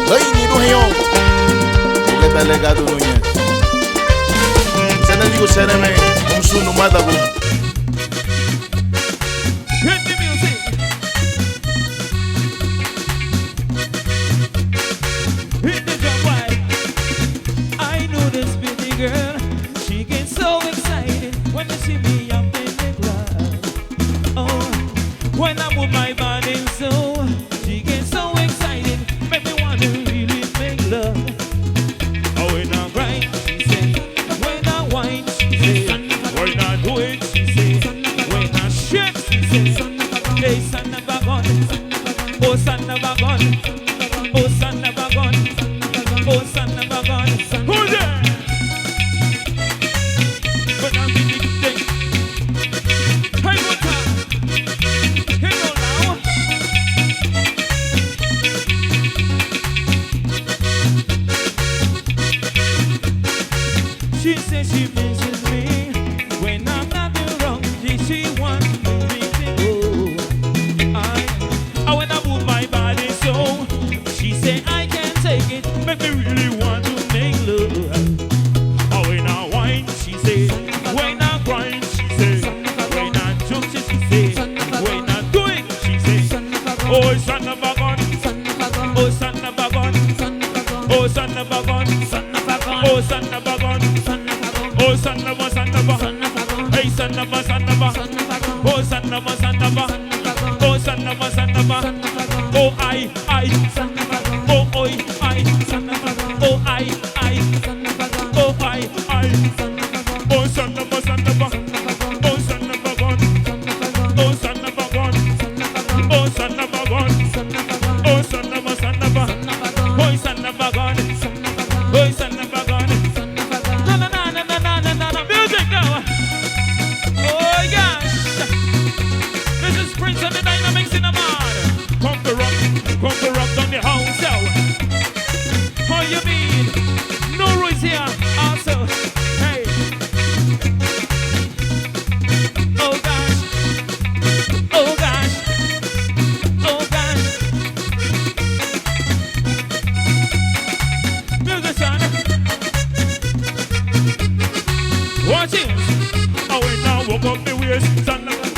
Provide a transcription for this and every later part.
Laini do Rio Porque tá legado no Nhe Cena digo sereme Suno madabu Hit the music. Hit the drum right. I know this pretty girl. She gets so excited when you see me up in the club. Oh, when I move my body so she gets so excited, make me want to really make love. Oh, when I grind, she say. When I whine, she say. When I do it, she say. When I shake, she say. Hey, son of a gun. Oh, son of a gun. Oh, son of a gun. Oh, son of a gun. Who's there? But I'm in the thing. Hey, what time? Hey, no, now. She says she misses me when I'm not around. She wants me to go. I when I move my body so she say I can't take it. Make me really want to make love. Oh, when I whine, she say. When I grind, she say. When I joke, she say. When I do it, she say. Oh, son of a gun. Oh, son of a gun. Oh, son of a gun. Oh, son of a gun. Oh, son of a, hey, son of a, oh, son of a, oh, son of a, oh, I, oh, oi, I, oh, I, oh, I, oh, son of a, oh, son of a gun, oh, son of a gun, oh, son of a gun, oh, son of a, oh, son of a gun, oh, son of a gun. Music now. Oh gosh. This is Prince and the Dynamics in the man. Conquer up on the house. How you mean? No Ruiz here. Also. Hey. Oh gosh. Oh gosh. Oh gosh. Musician. Watch it. Oh, when I woke up the waist,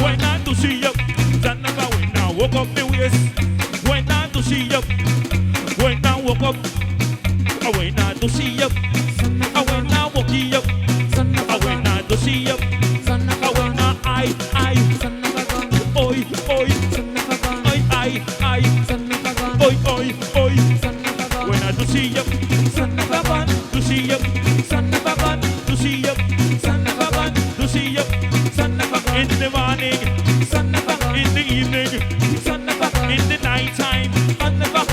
when I do she up, when I woke up the waist, when I do she up, when I woke up, oh, when I do she up, oh, when I woke you up, oh, when I do she up, oh, when I, oi, oi, I, oi, oi, oi, when I do she up, do she up, do she up. In the morning, in the evening, in the night time,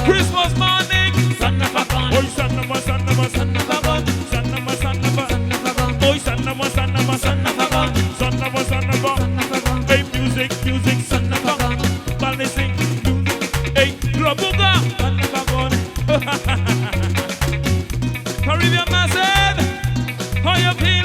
Christmas morning, oh, son of a, son of a, son of a, son of a, son of a, oh, son of a, son of a, son of a, son of a, son of a, hey, music, son of a, balancing, hey, Globuga, son of a gun, Caribbean Massive, how you feeling?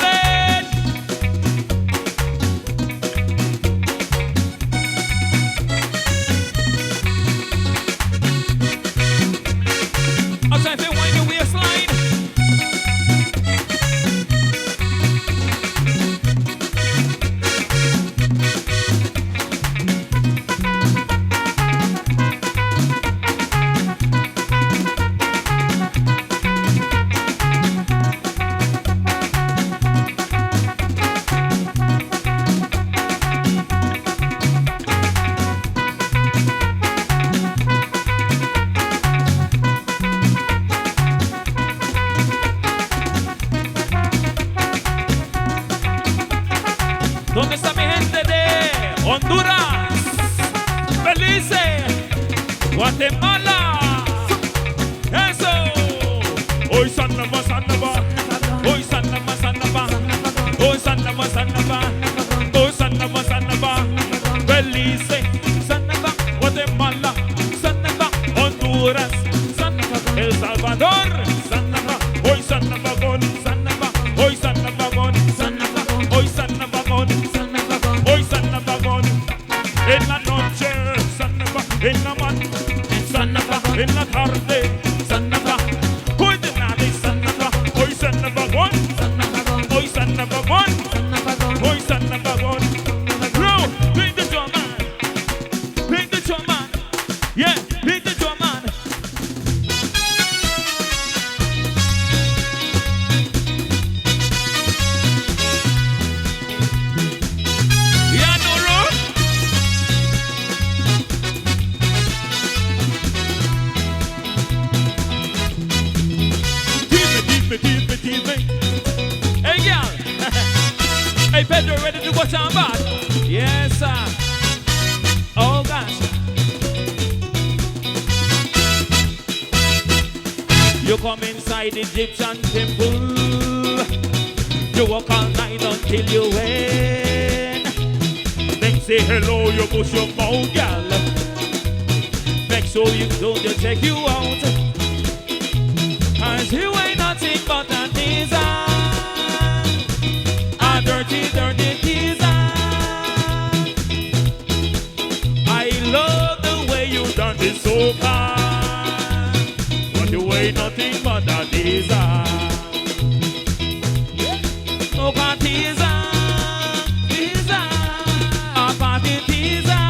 ¿Dónde está mi gente de Honduras? Belice, Guatemala. Eso. Hoy sanaba, sanaba. Hoy sanaba, sanaba. Hoy sanaba, sanaba. Hoy sanaba, sanaba. Belice, sanaba. Guatemala, sanaba. Honduras, sanaba. El Salvador, sanaba. Hoy sanaba con sanaba. Hoy sanaba con sanaba. Hoy sanaba con sanaba. Hoy sanaba con. En la noche, sanaba. En la mañana, sanaba. En la tarde, sanaba. Yeah, beat the drum, man. Yeah, no road. Tease me. Hey, girl. Hey, Pedro, ready to go down bad? Yes, sir. Oh, gosh. You come inside the Egyptian temple. You walk all night until you win. Then say hello, you push your mouth, girl. Make sure you don't just check you out. Cause you ain't nothing but a teaser. A dirty, dirty teaser. I love the way you done this so far. But you ain't nothing but a teaser. Oh, a teaser. Teaser. A party teaser.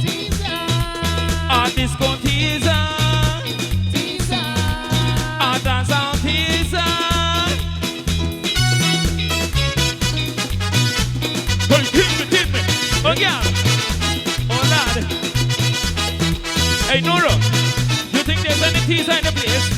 Teaser. A disco teaser. Oh, yeah. Oh, lad. Hey, Nora, you think there's any teaser in the place?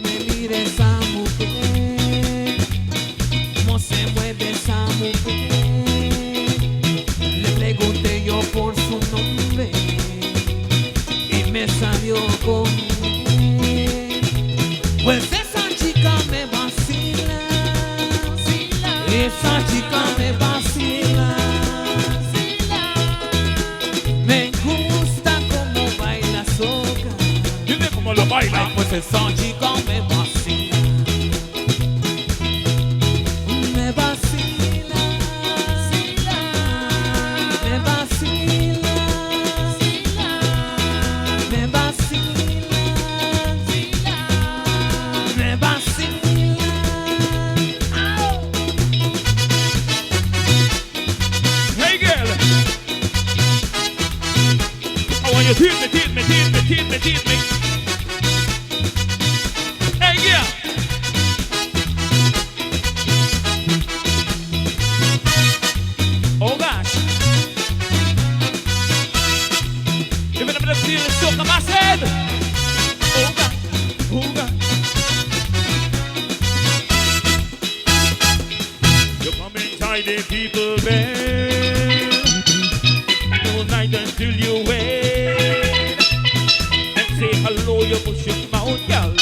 Me mire esa mujer, cómo se mueve esa mujer. Le pregunté yo por su nombre. Me salió con él. Pues esa chica me vacila, esa chica me vacila, me gusta como baila soca. Dime cómo lo baila. Ay, pues esa chica me vacila, me vacila, me vacila. You tease me. Hey, yeah. Oh, gosh. Give it a bit of feeling, soak on my head. Oh, God. You come inside the people bed. All night until you wait. Say hello, you push your mouth, girl.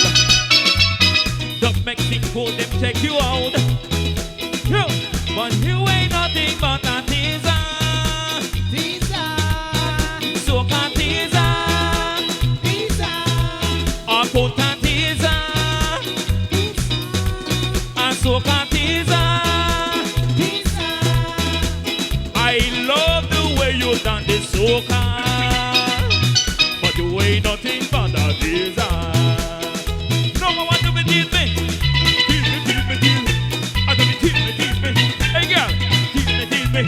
Just Mexico, them check you out. Yeah. But you ain't nothing but a teaser. Soca teaser. A pota teaser. A soca teaser. I love the way you done this soca. But you ain't nothing but a teaser. No one want to be tease me. Tease me. I don't be tease me. Hey girl, tease me.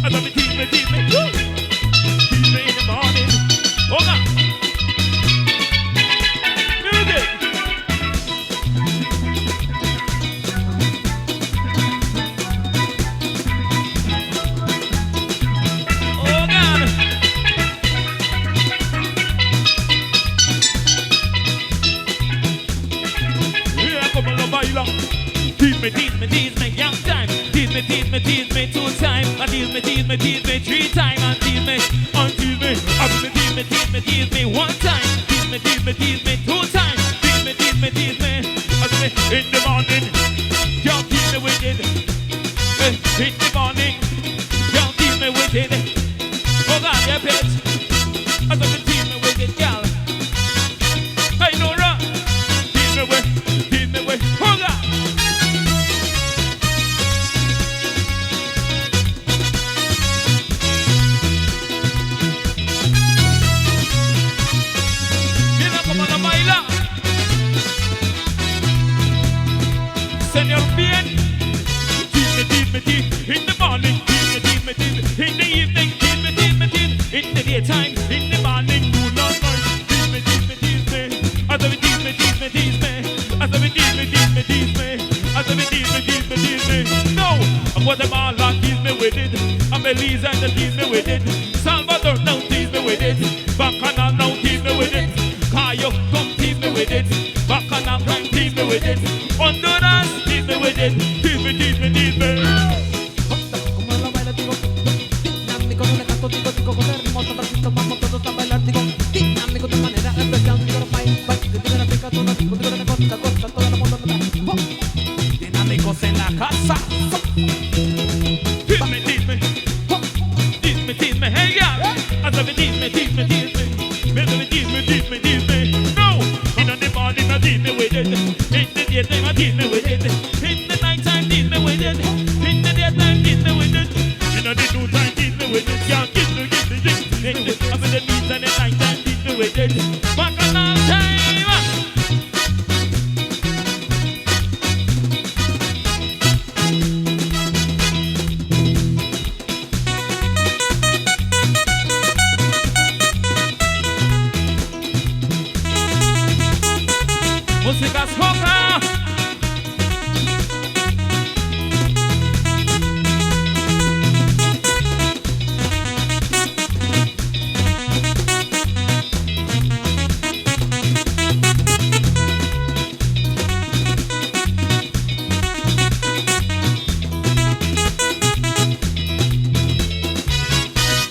I don't be tease me. Tease me in the morning. Oh God. Music. Oh God. Tease me, young time. Tease me 2 times. And tease me 3 times. And tease me. Tease me 1 time. Tease me 2 times. Tease me. In the morning, y'all tease me with it. In the morning, y'all tease me with it. Oh God, yeah, bitch. I got to tease me with it, y'all. Hey, Nora. Tease me with. Oh God. señor bien. Tease me, in the morning. Tease me, in the evening. Tease me, in the daytime. In the morning, do not mind. Tease me. As we tease me. As we tease me. As we tease me. No, Guatemala tease me with it. And Belize and tease me with it. Salvador now tease me with it. Bacchanal now tease me with it. Cayo come tease me with it. Bacchanal come tease me with it. Honduras tease me with it. Tease me. Como lo baila, digo, dinámico, no le canto, digo, con el ritmo, trocito, vamos todos a bailar, digo, dinámico de manera especial, digo, digo, la pica, toda, digo, la costa, toda la mundo, dinámicos en la casa. Tease me, hey yeah. As I tease me. No, in the morning I tease me with it. In the daytime I tease me with it. In the nighttime tease me with it. In the daytime tease me with it. In the noontime tease me with it. Yeah, give me. In the meat and the nighttime tease me with it. Bacchanal time. Música soca.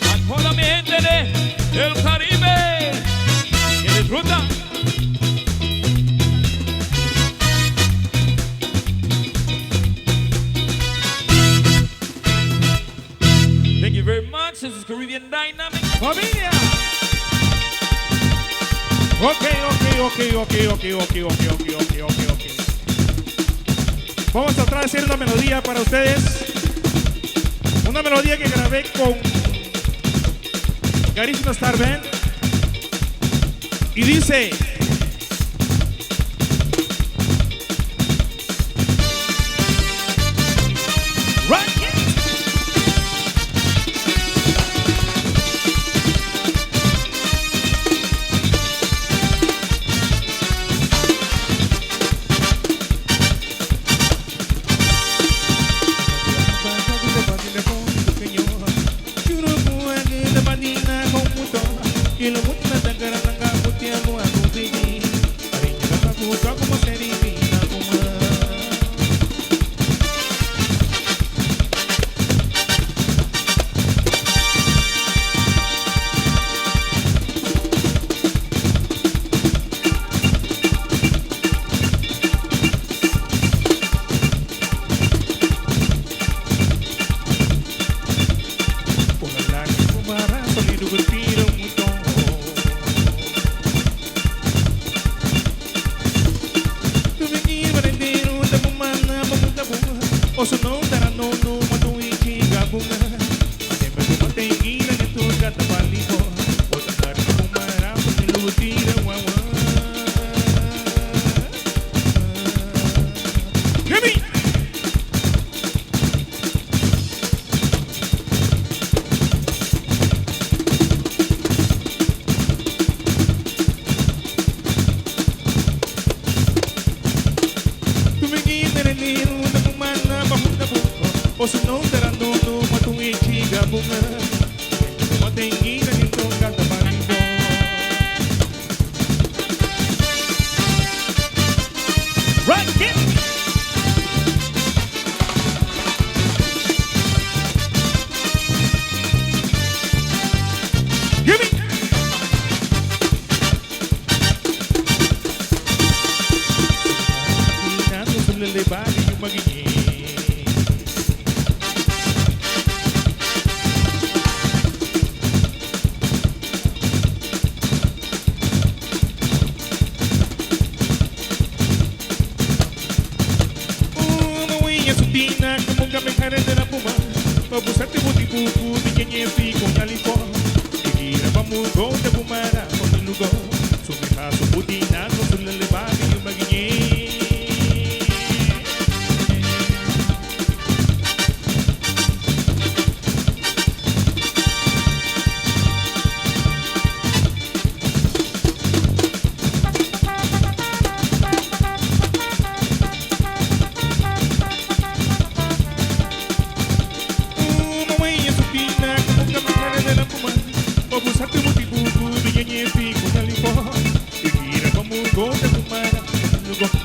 A toda mi gente del Caribe que disfruta. Thank you very much. This is Caribbean Dynamic. ¡Familia! Ok. Vamos a tratar de hacer una melodía para ustedes. Una melodía que grabé con Carísima Star Band. Y dice...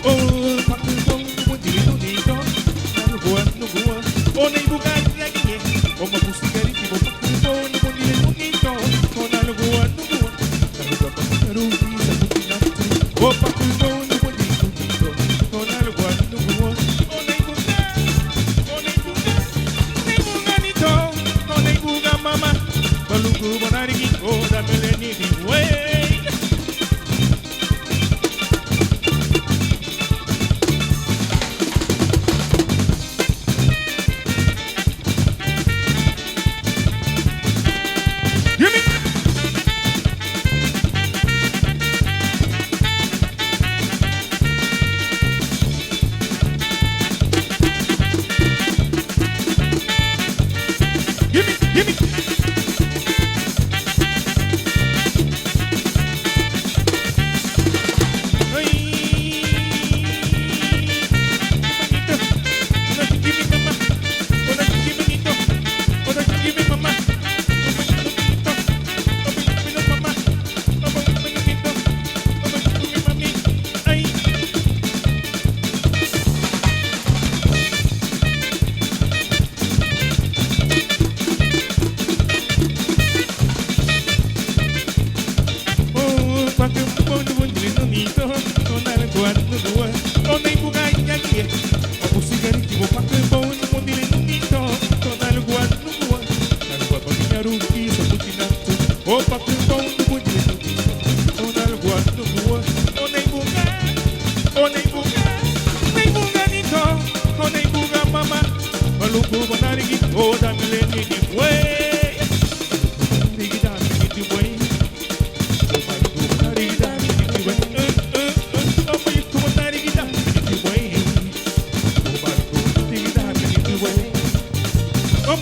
Oh, pakubong dito, naluguan, o naibugan lagi, o mapusigarin, di mo pakubong dito, o naluguan, naluguan pa karuti sa putina, o pakubong dito, o naluguan, o naibugan nito, o naibugan mama, balugo mo narigin ko, damele ni way. Give me. Oh, damele ni way. Digida ni way. Oh,